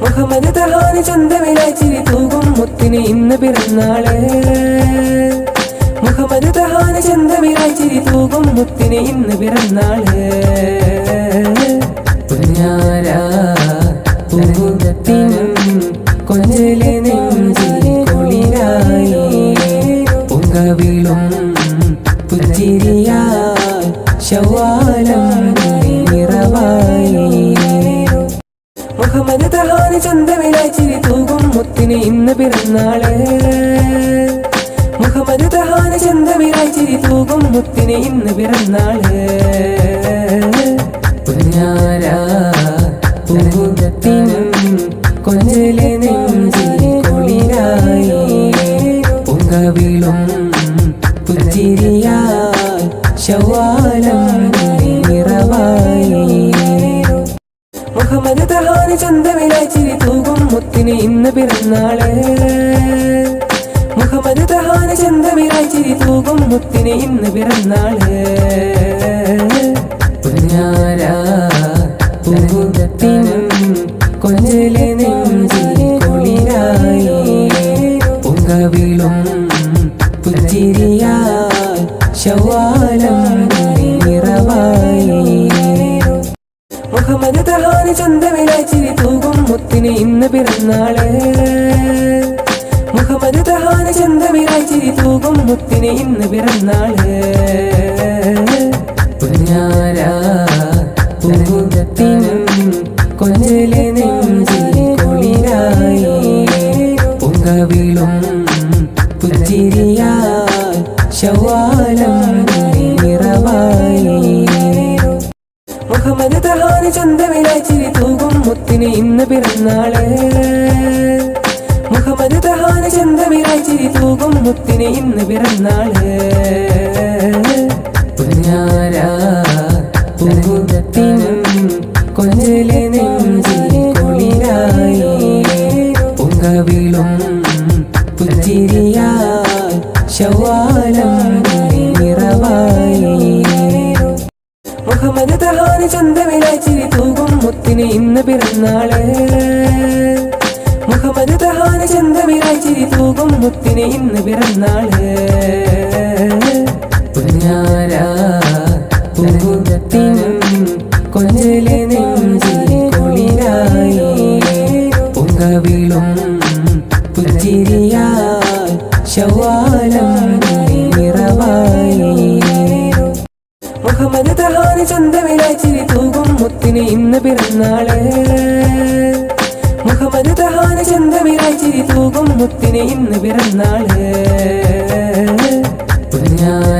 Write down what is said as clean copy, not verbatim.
മുഹമ്മദ് തഹാന് ചന്തമിലായി ചിരി തൂകും മുത്തിന് ഇന്ന് പിറന്നാള്. മുഹമ്മദ് തഹാന് ചന്തമിലായി ചിരി തൂകും മുത്തിന് ഇന്ന് പിറന്നാള്. പുഞ്ഞാരാ പൂമുഖത്തിനും കൊഞ്ചലെ നെഞ്ചിൽ കുളിരായി പൊങ്കവിളും പുഞ്ചിരിയായി ശവ്വാലം നിറവായി. മുഹമ്മദ് തഹാന് ചന്തമിലായി ചിരി തൂകും മുത്തിന് ഇന്ന് പിറന്നാള്. മുഹമ്മദ് തഹാന് ചന്തമിലായി ചിരി തൂകും മുത്തിന് ഇന്ന് പിറന്നാള്. പുഞ്ഞാരാ പൂമുഖത്തിനും കൊഞ്ചലെ നെഞ്ചിൽ കുളിരായി പൊങ്കവിളും പുഞ്ചിരിയായി ശവ്വാലം നിറവായി. മുഹമ്മദ് തഹാന് ചന്തമിലായി ചിരി തൂകും മുത്തിന് ഇന്ന് പിറന്നാള്. മുഹമ്മദ് തഹാന് ചന്തമിലായി ചിരി തൂകും മുത്തിന് ഇന്ന് പിറന്നാള്. പുഞ്ഞാരാ പൂമുഖത്തിനും കൊഞ്ചലെ നെഞ്ചിൽ കുളിരായി പൊങ്കവിളും പുഞ്ചിരിയായി ശവ്വാലം നിറവായി. മുഹമ്മദ് തഹാന് ചന്തമിലായി ചിരി തൂകും മുത്തിന് ഇന്ന് പിറന്നാള്. മുഹമ്മദ് തഹാന് ചന്തമിലായി ചിരി തൂകും മുത്തിന് ഇന്ന് പിറന്നാള്. പുഞ്ഞാരാ പൂമുഖത്തിനും കൊഞ്ചലെ നെഞ്ചിൽ കുളിരായി പൊങ്കവിളും പുഞ്ചിരിയായി ശവ്വാലം നിറവായി. മുഹമ്മദ് തഹാന് ചന്തമിലായി ചിരി തൂകും മുത്തിന് ഇന്ന് പിറന്നാള്. മുഹമ്മദ് തഹാന് ചന്തമിലായി ചിരി തൂകും മുത്തിന് ഇന്ന് പിറന്നാള്. പുഞ്ഞാരാ പൂമുഖത്തിനും കൊഞ്ചലെ നെഞ്ചിൽ കുളിരായി പൊങ്കവിളും പുഞ്ചിരിയായി ശവ്വാലം നിറവായി. മുഹമ്മദ് തഹാന് ചന്തമിലായി ചിരി തൂകും മുത്തിന് ഇന്ന് പിറന്നാള്. മുഹമ്മദ് തഹാന് ചന്തമിലായി ചിരി തൂകും മുത്തിന് ഇന്ന് പിറന്നാള്. പുഞ്ഞാരാ പൂമുഖത്തിനും കൊഞ്ചലെ നെഞ്ചിൽ കുളിരായി പൊങ്കവിളും പുഞ്ചിരിയായി ശവ്വാലം നിറവായി. മുഹമ്മദ് തഹാന് ചന്തമിലായി ചിരി തൂകും മുത്തിന് ഇന്ന് പിറന്നാള്. മുഹമ്മദ് തഹാന് ചന്തമിലായി ചിരി തൂകും മുത്തിന് ഇന്ന് പിറന്നാള്. പുഞ്ഞാരാ